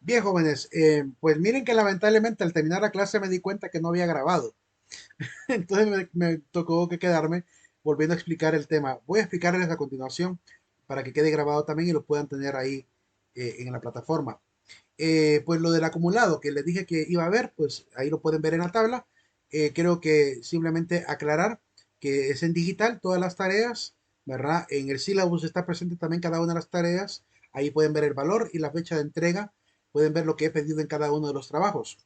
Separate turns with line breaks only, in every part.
Bien, jóvenes, pues miren que lamentablemente al terminar la clase me di cuenta que no había grabado. Entonces me tocó que quedarme volviendo a explicar el tema. Voy a explicarles a continuación para que quede grabado también y lo puedan tener ahí en la plataforma. Pues lo del acumulado que les dije que iba a ver, pues ahí lo pueden ver en la tabla. Creo que simplemente aclarar que es en digital todas las tareas, ¿verdad? En el syllabus está presente también cada una de las tareas. Ahí pueden ver el valor y la fecha de entrega. Pueden ver lo que he pedido en cada uno de los trabajos.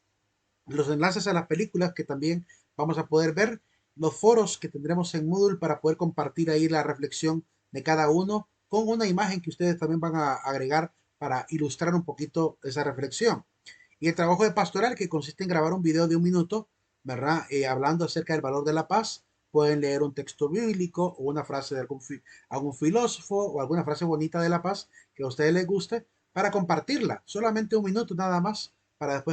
Los enlaces a las películas que también vamos a poder ver. Los foros que tendremos en Moodle para poder compartir ahí la reflexión de cada uno con una imagen que ustedes también van a agregar para ilustrar un poquito esa reflexión. Y el trabajo de pastoral, que consiste en grabar un video de 1 minuto, ¿verdad? Hablando acerca del valor de la paz. Pueden leer un texto bíblico o una frase de algún filósofo o alguna frase bonita de la paz que a ustedes les guste para compartirla. Solamente 1 minuto nada más para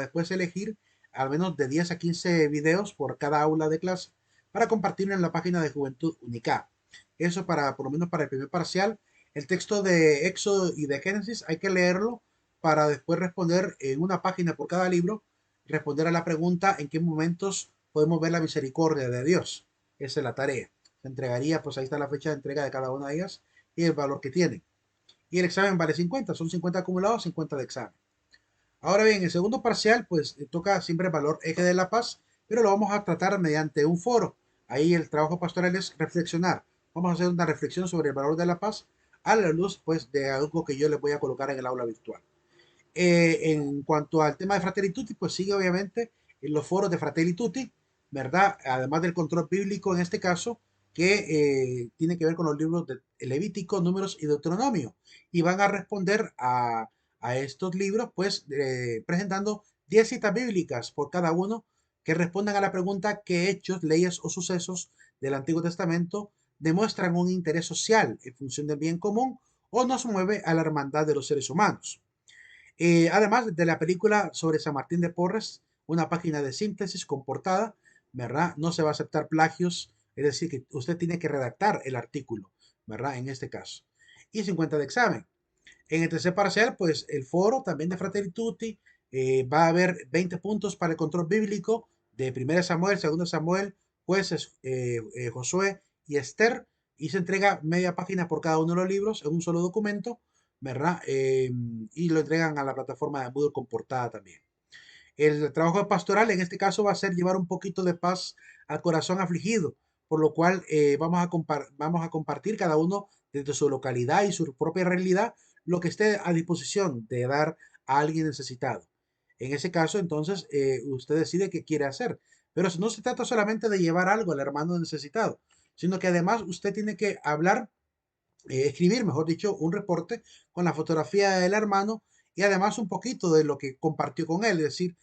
después elegir al menos de 10 a 15 videos por cada aula de clase para compartirlo en la página de Juventud Unica. Eso para, por lo menos para el primer parcial. El texto de Éxodo y de Génesis hay que leerlo para después responder en una página por cada libro, responder a la pregunta en qué momentos podemos ver la misericordia de Dios. Esa es la tarea. Se entregaría, pues ahí está la fecha de entrega de cada una de ellas y el valor que tiene. Y el examen vale 50, son 50 acumulados, 50 de examen. Ahora bien, el segundo parcial, pues toca siempre el valor eje de la paz, pero lo vamos a tratar mediante un foro. Ahí el trabajo pastoral es reflexionar. Vamos a hacer una reflexión sobre el valor de la paz a la luz, pues, de algo que yo les voy a colocar en el aula virtual. En cuanto al tema de Fratelli Tutti, pues sigue obviamente en los foros de Fratelli Tutti, ¿verdad? Además del control bíblico en este caso, que tiene que ver con los libros de Levítico, Números y Deuteronomio. Y van a responder a estos libros, pues presentando 10 citas bíblicas por cada uno que respondan a la pregunta qué hechos, leyes o sucesos del Antiguo Testamento demuestran un interés social en función del bien común o nos mueve a la hermandad de los seres humanos. Además de la película sobre San Martín de Porres, una página de síntesis con portada, ¿verdad? No se va a aceptar plagios, es decir, que usted tiene que redactar el artículo, ¿verdad? En este caso. Y 50 de examen. En el tercer parcial, pues el foro también de Fratelli Tutti, va a haber 20 puntos para el control bíblico de 1 Samuel, 2 Samuel, jueces, Josué y Esther, y se entrega media página por cada uno de los libros en un solo documento, ¿verdad? Y lo entregan a la plataforma de Moodle con portada también. El trabajo pastoral en este caso va a ser llevar un poquito de paz al corazón afligido, por lo cual vamos a compartir cada uno desde su localidad y su propia realidad lo que esté a disposición de dar a alguien necesitado. En ese caso, entonces, usted decide qué quiere hacer. Pero no se trata solamente de llevar algo al hermano necesitado, sino que además usted tiene que hablar, escribir, mejor dicho, un reporte con la fotografía del hermano y además un poquito de lo que compartió con él, es decir,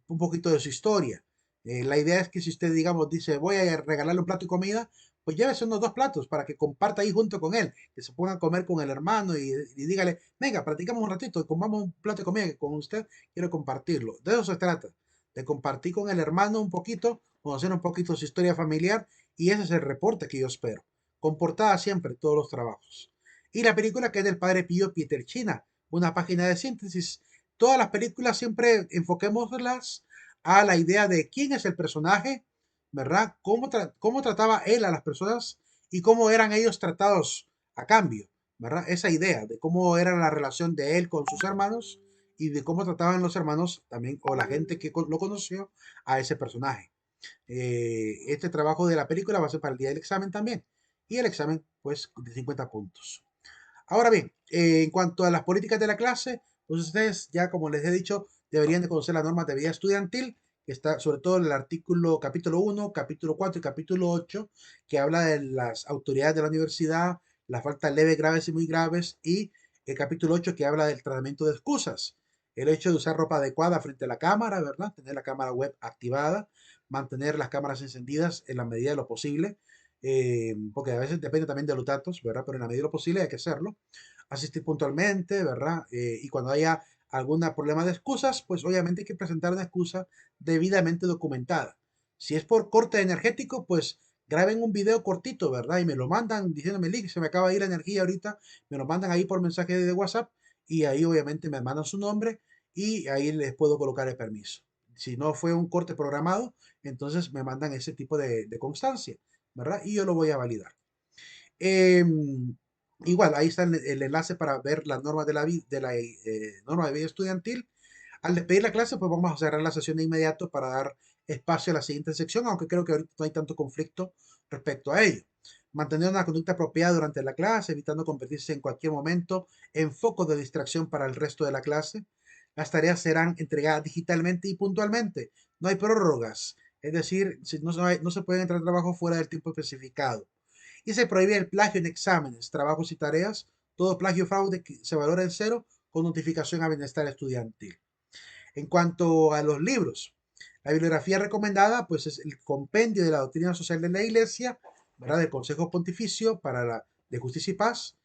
un poquito de su historia. La idea es que si usted, digamos, dice, voy a regalarle un plato de comida, pues llévese unos 2 platos para que comparta ahí junto con él, que se ponga a comer con el hermano y dígale, venga, practicamos un ratito y comamos un plato de comida que con usted quiero compartirlo. De eso se trata, de compartir con el hermano un poquito, conocer un poquito su historia familiar y ese es el reporte que yo espero con portada siempre todos los trabajos. Y la película que es del padre Pío Pietrelcina, una página de síntesis. Todas las películas siempre enfoquémoslas a la idea de quién es el personaje, ¿verdad? Cómo trataba él a las personas y cómo eran ellos tratados a cambio, ¿verdad? Esa idea de cómo era la relación de él con sus hermanos y de cómo trataban los hermanos también o la gente que lo conoció a ese personaje. Este trabajo de la película va a ser para el día del examen también. Y el examen, pues, de 50 puntos. Ahora bien, en cuanto a las políticas de la clase, pues ustedes ya, como les he dicho, deberían de conocer las normas de vida estudiantil, que está sobre todo en el artículo capítulo 1, capítulo 4 y capítulo 8, que habla de las autoridades de la universidad, las faltas leves, graves y muy graves, y el capítulo 8 que habla del tratamiento de excusas. El hecho de usar ropa adecuada frente a la cámara, ¿verdad? Tener la cámara web activada, mantener las cámaras encendidas en la medida de lo posible, porque a veces depende también de los datos, ¿verdad? Pero en la medida de lo posible hay que hacerlo. Asistir puntualmente, ¿verdad? Y cuando haya algún problema de excusas, pues obviamente hay que presentar una excusa debidamente documentada. Si es por corte energético, pues graben un video cortito, ¿verdad? Y me lo mandan diciéndome, link, se me acaba de ir la energía ahorita, me lo mandan ahí por mensaje de WhatsApp y ahí obviamente me mandan su nombre y ahí les puedo colocar el permiso. Si no fue un corte programado, entonces me mandan ese tipo de constancia, ¿verdad? Y yo lo voy a validar. Igual, ahí está el enlace para ver las normas de la norma de vida estudiantil. Al despedir la clase, pues vamos a cerrar la sesión de inmediato para dar espacio a la siguiente sección, aunque creo que ahorita no hay tanto conflicto respecto a ello. Mantener una conducta apropiada durante la clase, evitando convertirse en cualquier momento en foco de distracción para el resto de la clase. Las tareas serán entregadas digitalmente y puntualmente. No hay prórrogas, es decir, no se pueden entrar trabajo fuera del tiempo especificado. Y se prohíbe el plagio en exámenes, trabajos y tareas. Todo plagio o fraude se valora en cero con notificación a bienestar estudiantil. En cuanto a los libros, la bibliografía recomendada pues es el Compendio de la Doctrina Social de la Iglesia, ¿verdad? Del Consejo Pontificio de Justicia y Paz.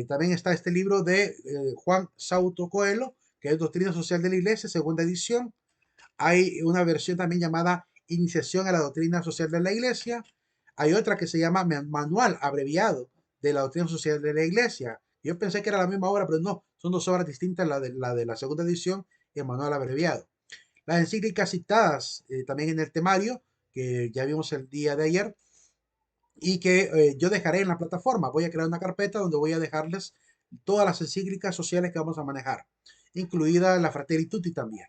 También está este libro de Juan Sauto Coelho, que es Doctrina Social de la Iglesia, segunda edición. Hay una versión también llamada Iniciación a la Doctrina Social de la Iglesia. Hay otra que se llama Manual Abreviado de la Doctrina Social de la Iglesia. Yo pensé que era la misma obra, pero no, son dos obras distintas, la de la segunda edición y el Manual Abreviado. Las encíclicas citadas también en el temario, que ya vimos el día de ayer, y que yo dejaré en la plataforma. Voy a crear una carpeta donde voy a dejarles todas las encíclicas sociales que vamos a manejar, incluida la Fratelli Tutti también.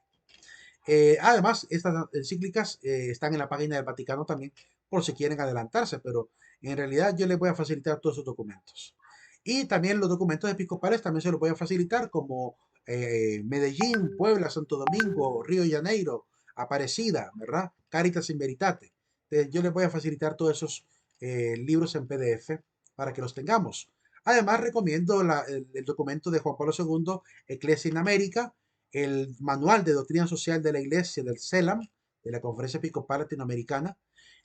Además, estas encíclicas están en la página del Vaticano también, por si quieren adelantarse, pero en realidad yo les voy a facilitar todos esos documentos. Y también los documentos episcopales también se los voy a facilitar, como Medellín, Puebla, Santo Domingo, Río de Janeiro, Aparecida, ¿verdad? Caritas in Veritate. Entonces, yo les voy a facilitar todos esos libros en PDF para que los tengamos. Además, recomiendo el documento de Juan Pablo II, Ecclesia in America, el Manual de Doctrina Social de la Iglesia del CELAM, de la Conferencia Episcopal Latinoamericana,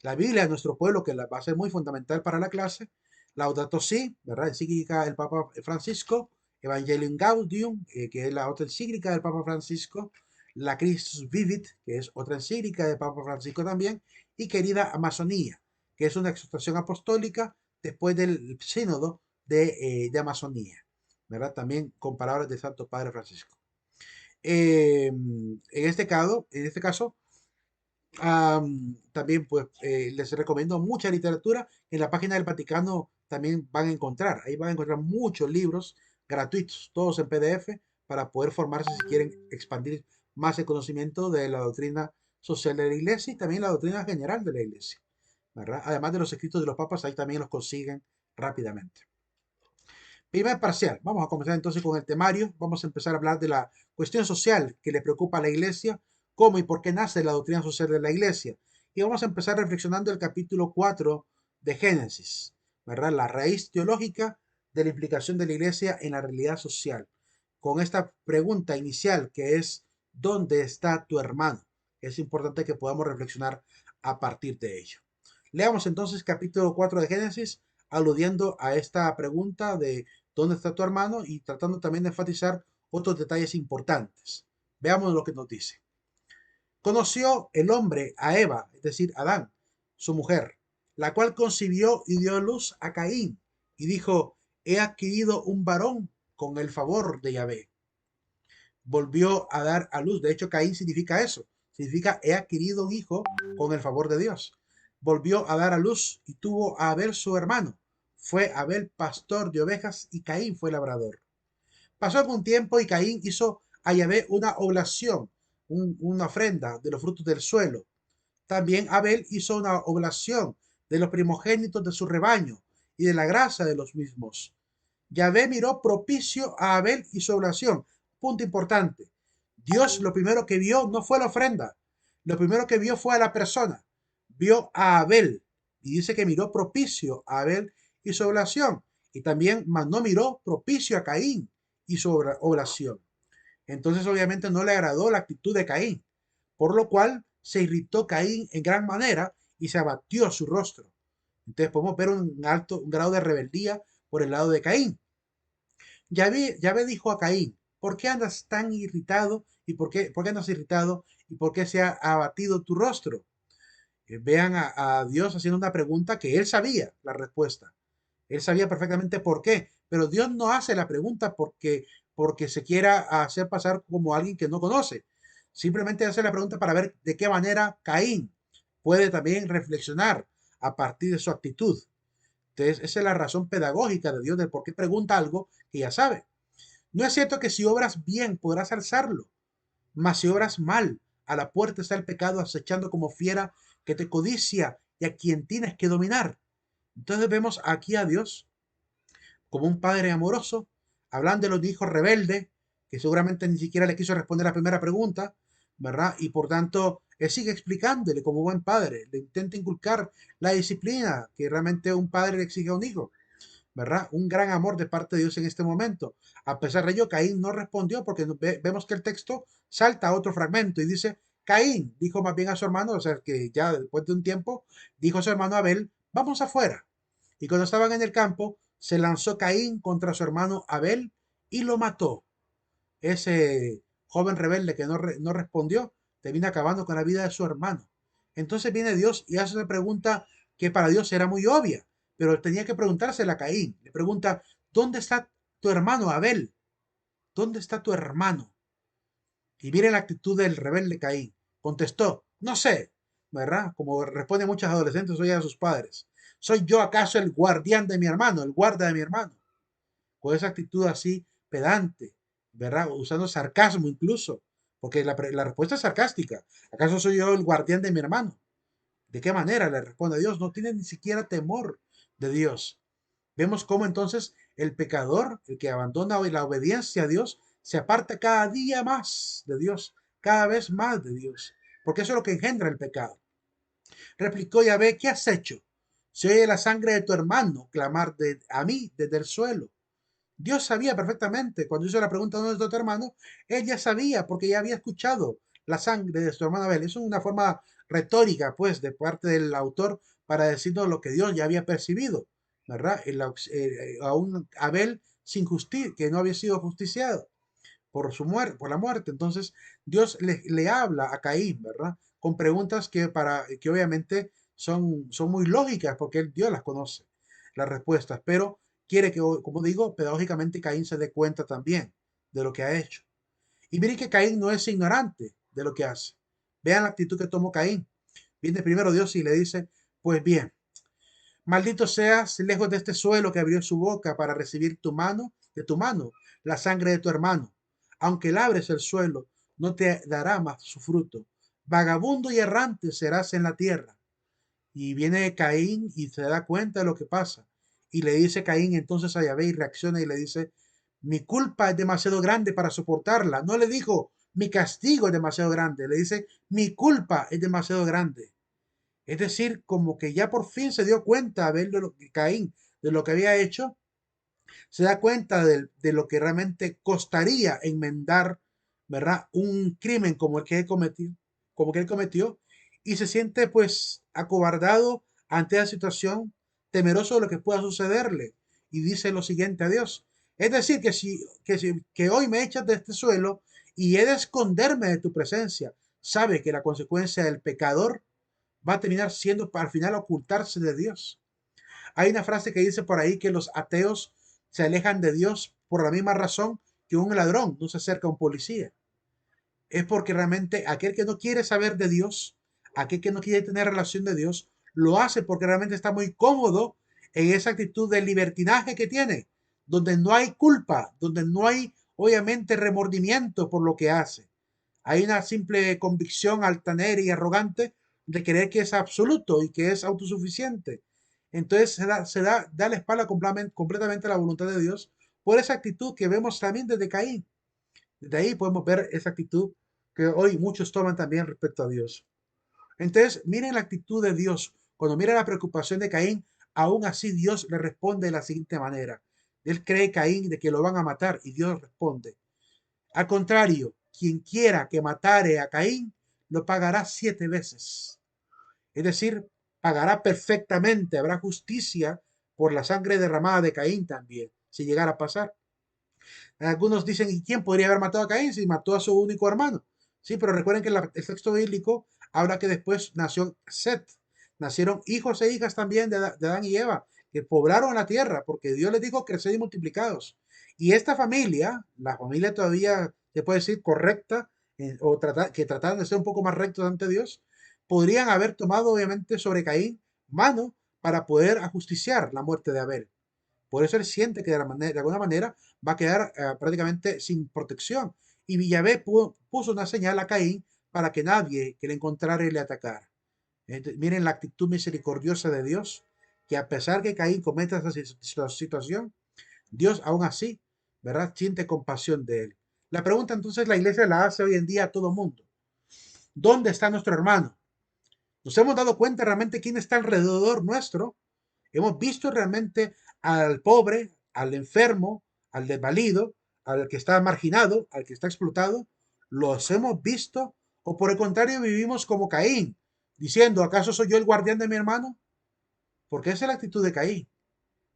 la Biblia de nuestro pueblo, que va a ser muy fundamental para la clase, Laudato Si, ¿verdad? Encíclica del Papa Francisco, Evangelium Gaudium, que es la otra encíclica del Papa Francisco, la Christus Vivit, que es otra encíclica del Papa Francisco también, y querida Amazonía, que es una exhortación apostólica después del sínodo de Amazonía, ¿verdad? También con palabras del Santo Padre Francisco. En este caso, también pues les recomiendo mucha literatura. En la página del Vaticano también van a encontrar, ahí van a encontrar muchos libros gratuitos, todos en PDF, para poder formarse si quieren expandir más el conocimiento de la doctrina social de la Iglesia y también la doctrina general de la Iglesia, ¿verdad? Además de los escritos de los papas, ahí también los consiguen rápidamente. Primer parcial. Vamos a comenzar entonces con el temario. Vamos a empezar a hablar de la cuestión social que le preocupa a la Iglesia, cómo y por qué nace la doctrina social de la Iglesia. Y vamos a empezar reflexionando el capítulo 4 de Génesis, ¿verdad? La raíz teológica de la implicación de la Iglesia en la realidad social. Con esta pregunta inicial que es, ¿dónde está tu hermano? Es importante que podamos reflexionar a partir de ello. Leamos entonces capítulo 4 de Génesis, aludiendo a esta pregunta de dónde está tu hermano y tratando también de enfatizar otros detalles importantes. Veamos lo que nos dice. Conoció el hombre a Eva, es decir, Adán, su mujer, la cual concibió y dio luz a Caín, y dijo, he adquirido un varón con el favor de Yahvé. Volvió a dar a luz, de hecho Caín significa eso, significa he adquirido un hijo con el favor de Dios. Volvió a dar a luz y tuvo a Abel su hermano. Fue Abel pastor de ovejas y Caín fue labrador. Pasó algún tiempo y Caín hizo a Yahvé una oblación, una ofrenda de los frutos del suelo. También Abel hizo una oblación de los primogénitos de su rebaño y de la grasa de los mismos. Yahvé miró propicio a Abel y su oblación. Punto importante. Dios lo primero que vio no fue la ofrenda. Lo primero que vio fue a la persona. Vio a Abel. Y dice que miró propicio a Abel y su oblación. Y también no miró propicio a Caín y su oblación. Entonces obviamente no le agradó la actitud de Caín. Por lo cual se irritó Caín en gran manera y se abatió su rostro. Entonces podemos ver un grado de rebeldía por el lado de Caín. Yahvé dijo a Caín, ¿por qué andas tan irritado? ¿Y por qué andas irritado? ¿Y por qué se ha abatido tu rostro? Vean a Dios haciendo una pregunta que él sabía la respuesta. Él sabía perfectamente por qué, pero Dios no hace la pregunta porque se quiera hacer pasar como alguien que no conoce. Simplemente hace la pregunta para ver de qué manera Caín puede también reflexionar a partir de su actitud. Entonces, esa es la razón pedagógica de Dios de por qué pregunta algo que ya sabe. No es cierto que si obras bien podrás alzarlo, mas si obras mal, a la puerta está el pecado acechando como fiera que te codicia y a quien tienes que dominar. Entonces vemos aquí a Dios como un padre amoroso, hablando de los hijos rebeldes, que seguramente ni siquiera le quiso responder la primera pregunta, ¿verdad? Y por tanto, él sigue explicándole como buen padre, le intenta inculcar la disciplina que realmente un padre le exige a un hijo, ¿verdad? Un gran amor de parte de Dios en este momento. A pesar de ello, Caín no respondió porque vemos que el texto salta a otro fragmento y dice, Caín dijo más bien a su hermano, o sea, que ya después de un tiempo, dijo a su hermano Abel, vamos afuera. Y cuando estaban en el campo, se lanzó Caín contra su hermano Abel y lo mató. Ese joven rebelde que no respondió, termina acabando con la vida de su hermano. Entonces viene Dios y hace una pregunta que para Dios era muy obvia, pero tenía que preguntársela a Caín. Le pregunta, ¿dónde está tu hermano Abel? ¿Dónde está tu hermano? Y mire la actitud del rebelde Caín. Contestó, no sé, ¿verdad? Como responden muchos adolescentes hoy a sus padres. ¿Soy yo acaso el guardián de mi hermano, el guarda de mi hermano? Con esa actitud así pedante, ¿verdad? Usando sarcasmo incluso, porque la respuesta es sarcástica. ¿Acaso soy yo el guardián de mi hermano? ¿De qué manera le responde a Dios? No tiene ni siquiera temor de Dios. Vemos cómo entonces el pecador, el que abandona la obediencia a Dios, se aparta cada día más de Dios, cada vez más de Dios, porque eso es lo que engendra el pecado. Replicó Yahvé, ¿qué has hecho? Se oye la sangre de tu hermano clamar a mí desde el suelo. Dios sabía perfectamente, cuando hizo la pregunta dónde está tu hermano, él ya sabía porque ya había escuchado la sangre de su hermano Abel. Eso es una forma retórica, pues, de parte del autor para decirnos lo que Dios ya había percibido, ¿verdad? A un Abel sin justicia, que no había sido justiciado por su muerte, por la muerte. Entonces, Dios le habla a Caín, ¿verdad? Con preguntas que obviamente son muy lógicas porque Dios las conoce, las respuestas, pero quiere que, como digo, pedagógicamente Caín se dé cuenta también de lo que ha hecho. Y miren que Caín no es ignorante de lo que hace. Vean la actitud que tomó Caín. Viene primero Dios y le dice, pues bien, maldito seas lejos de este suelo que abrió su boca para recibir de tu mano, la sangre de tu hermano. Aunque labres el suelo, no te dará más su fruto. Vagabundo y errante serás en la tierra. Y viene Caín y se da cuenta de lo que pasa. Y le dice Caín entonces a Yahvé y reacciona y le dice, mi culpa es demasiado grande para soportarla. No le dijo, mi castigo es demasiado grande. Le dice, mi culpa es demasiado grande. Es decir, como que ya por fin se dio cuenta Abel de lo que Caín, de lo que había hecho, se da cuenta de lo que realmente costaría enmendar, ¿verdad? Un crimen como el que él cometió, como que él cometió, y se siente pues acobardado ante la situación, temeroso de lo que pueda sucederle, y dice lo siguiente a Dios. Es decir, que hoy me echas de este suelo y he de esconderme de tu presencia, sabe que la consecuencia del pecador va a terminar siendo para al final ocultarse de Dios. Hay una frase que dice por ahí que los ateos se alejan de Dios por la misma razón que un ladrón no se acerca a un policía. Es porque realmente aquel que no quiere saber de Dios, aquel que no quiere tener relación de Dios, lo hace porque realmente está muy cómodo en esa actitud de libertinaje que tiene, donde no hay culpa, donde no hay obviamente remordimiento por lo que hace. Hay una simple convicción altanera y arrogante de creer que es absoluto y que es autosuficiente. Entonces da la espalda completamente a la voluntad de Dios por esa actitud que vemos también desde Caín. Desde ahí podemos ver esa actitud que hoy muchos toman también respecto a Dios. Entonces, miren la actitud de Dios. Cuando mira la preocupación de Caín, aún así Dios le responde de la siguiente manera. Él cree Caín de que lo van a matar y Dios responde. Al contrario, quien quiera que matare a Caín, lo pagará 7 veces. Es decir, pagará perfectamente, habrá justicia por la sangre derramada de Caín también, si llegara a pasar. Algunos dicen, ¿y quién podría haber matado a Caín si mató a su único hermano? Sí, pero recuerden que el texto bíblico habla que después nació Set. Nacieron hijos e hijas también de Adán y Eva, que poblaron la tierra, porque Dios les dijo, creced y multiplicados. Y esta familia, la familia todavía se puede decir correcta, que trataban de ser un poco más rectos ante Dios, podrían haber tomado obviamente sobre Caín mano para poder ajusticiar la muerte de Abel. Por eso él siente que de alguna manera va a quedar prácticamente sin protección. Y Villavé puso una señal a Caín para que nadie que le encontrara y le atacara. Miren la actitud misericordiosa de Dios, que a pesar que Caín cometa esa situación, Dios aún así, ¿verdad? Siente compasión de él. La pregunta entonces la iglesia la hace hoy en día a todo mundo. ¿Dónde está nuestro hermano? ¿Nos hemos dado cuenta realmente quién está alrededor nuestro? ¿Hemos visto realmente al pobre, al enfermo, al desvalido, al que está marginado, al que está explotado? ¿Los hemos visto? ¿O por el contrario vivimos como Caín, diciendo, ¿acaso soy yo el guardián de mi hermano? Porque esa es la actitud de Caín,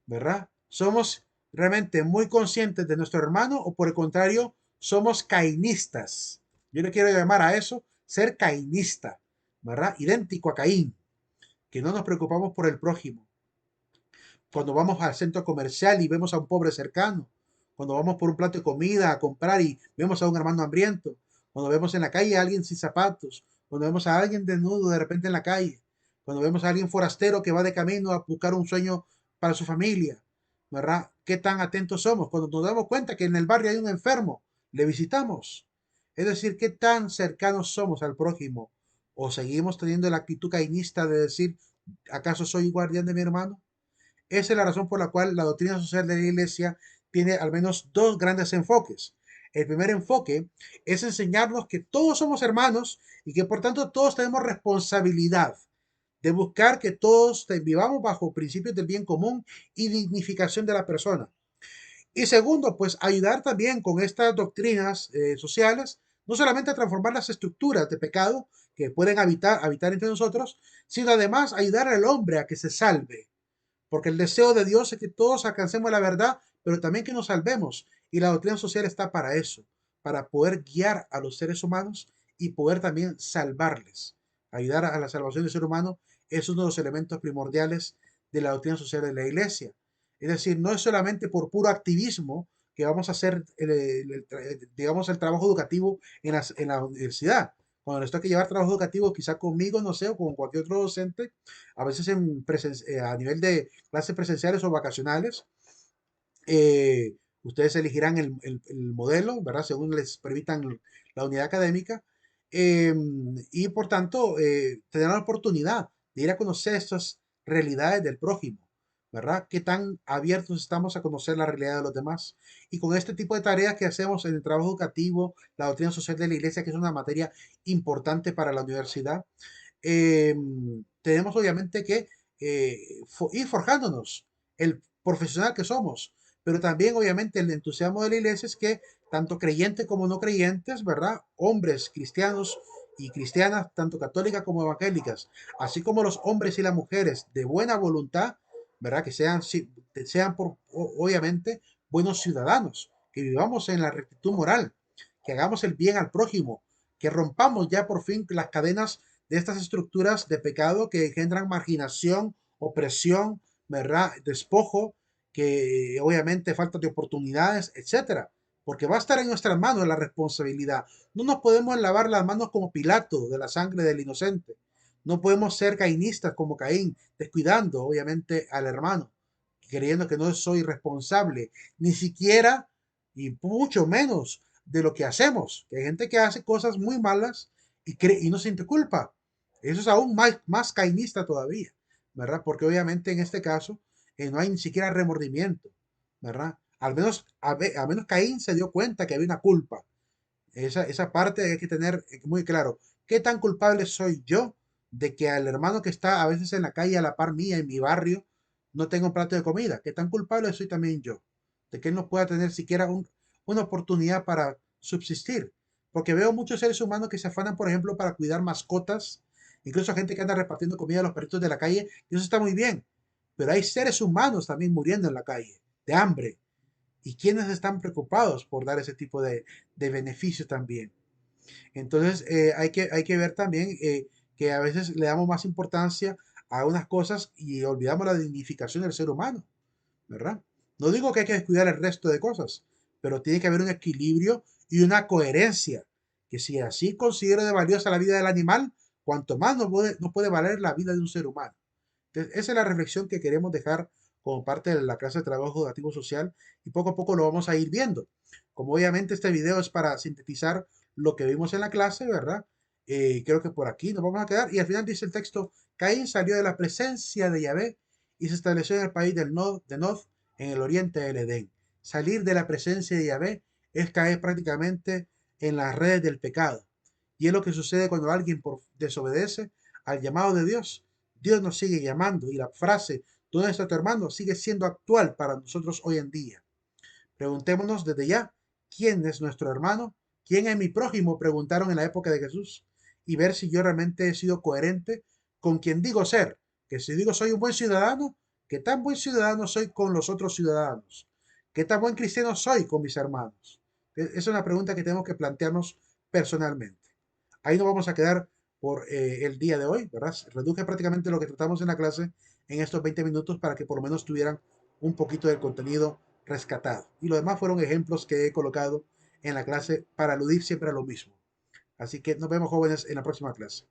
¿verdad? ¿Somos realmente muy conscientes de nuestro hermano o por el contrario somos cainistas? Yo le quiero llamar a eso ser cainista, ¿verdad? Idéntico a Caín, que no nos preocupamos por el prójimo. Cuando vamos al centro comercial y vemos a un pobre cercano, cuando vamos por un plato de comida a comprar y vemos a un hermano hambriento, cuando vemos en la calle a alguien sin zapatos, cuando vemos a alguien desnudo de repente en la calle, cuando vemos a alguien forastero que va de camino a buscar un sueño para su familia, ¿verdad? ¿Qué tan atentos somos? Cuando nos damos cuenta que en el barrio hay un enfermo, le visitamos. Es decir, ¿qué tan cercanos somos al prójimo? ¿O seguimos teniendo la actitud cainista de decir, ¿acaso soy guardián de mi hermano? Esa es la razón por la cual la doctrina social de la Iglesia tiene al menos dos grandes enfoques. El primer enfoque es enseñarnos que todos somos hermanos y que por tanto todos tenemos responsabilidad de buscar que todos vivamos bajo principios del bien común y dignificación de la persona. Y segundo, pues ayudar también con estas doctrinas sociales, no solamente a transformar las estructuras de pecado que pueden habitar entre nosotros, sino además ayudar al hombre a que se salve, porque el deseo de Dios es que todos alcancemos la verdad, pero también que nos salvemos. Y la doctrina social está para eso, para poder guiar a los seres humanos y poder también salvarles. Ayudar a la salvación del ser humano es uno de los elementos primordiales de la doctrina social de la iglesia. Es decir, no es solamente por puro activismo que vamos a hacer, digamos, el trabajo educativo en la universidad. Cuando les toque llevar trabajo educativo, quizá conmigo, no sé, o con cualquier otro docente, a veces a nivel de clases presenciales o vacacionales, ustedes elegirán el modelo, ¿verdad? Según les permitan la unidad académica. eh, y por tanto, tendrán la oportunidad de ir a conocer estas realidades del prójimo, ¿verdad? Qué tan abiertos estamos a conocer la realidad de los demás. Y con este tipo de tareas que hacemos en el trabajo educativo, la doctrina social de la iglesia, que es una materia importante para la universidad, eh, tenemos obviamente que ir forjándonos el profesional que somos, pero también obviamente el entusiasmo de la iglesia es que tanto creyentes como no creyentes, ¿verdad? Hombres cristianos y cristianas, tanto católicas como evangélicas, así como los hombres y las mujeres de buena voluntad, ¿verdad? Que sean obviamente buenos ciudadanos, que vivamos en la rectitud moral, que hagamos el bien al prójimo, que rompamos ya por fin las cadenas de estas estructuras de pecado que engendran marginación, opresión, ¿verdad? Despojo, que obviamente falta de oportunidades, etcétera. Porque va a estar en nuestras manos la responsabilidad. No nos podemos lavar las manos como Pilato de la sangre del inocente. No podemos ser cainistas como Caín, descuidando obviamente al hermano, creyendo que no soy responsable, ni siquiera y mucho menos de lo que hacemos. Que hay gente que hace cosas muy malas y no siente culpa. Eso es aún más cainista todavía, ¿verdad? Porque obviamente en este caso no hay ni siquiera remordimiento, ¿verdad? Al menos Caín se dio cuenta que había una culpa. Esa parte hay que tener muy claro. ¿Qué tan culpable soy yo de que al hermano que está a veces en la calle a la par mía, en mi barrio, no tenga un plato de comida? ¿Qué tan culpable soy también yo? De que él no pueda tener siquiera una oportunidad para subsistir. Porque veo muchos seres humanos que se afanan, por ejemplo, para cuidar mascotas, incluso gente que anda repartiendo comida a los perritos de la calle, y eso está muy bien. Pero hay seres humanos también muriendo en la calle, de hambre, y quienes están preocupados por dar ese tipo de beneficio también. Entonces, hay que ver también que a veces le damos más importancia a unas cosas y olvidamos la dignificación del ser humano, ¿verdad? No digo que hay que descuidar el resto de cosas, pero tiene que haber un equilibrio y una coherencia, que si así considero de valiosa la vida del animal, cuanto más no puede valer la vida de un ser humano. Entonces, esa es la reflexión que queremos dejar como parte de la clase de trabajo educativo social y poco a poco lo vamos a ir viendo. Como obviamente este video es para sintetizar lo que vimos en la clase, ¿verdad? Creo que por aquí nos vamos a quedar. Y al final dice el texto, Caín salió de la presencia de Yahvé y se estableció en el país de Nod, en el oriente del Edén. Salir de la presencia de Yahvé es caer prácticamente en las redes del pecado. Y es lo que sucede cuando alguien desobedece al llamado de Dios. Dios nos sigue llamando y la frase, ¿dónde está tu hermano?, sigue siendo actual para nosotros hoy en día. Preguntémonos desde ya, ¿quién es nuestro hermano? ¿Quién es mi prójimo? Preguntaron en la época de Jesús. Y ver si yo realmente he sido coherente con quien digo ser. Que si digo soy un buen ciudadano, ¿qué tan buen ciudadano soy con los otros ciudadanos? ¿Qué tan buen cristiano soy con mis hermanos? Es una pregunta que tenemos que plantearnos personalmente. Ahí nos vamos a quedar por el día de hoy, ¿verdad? Reduje prácticamente lo que tratamos en la clase en estos 20 minutos para que por lo menos tuvieran un poquito del contenido rescatado. Y lo demás fueron ejemplos que he colocado en la clase para aludir siempre a lo mismo. Así que nos vemos jóvenes en la próxima clase.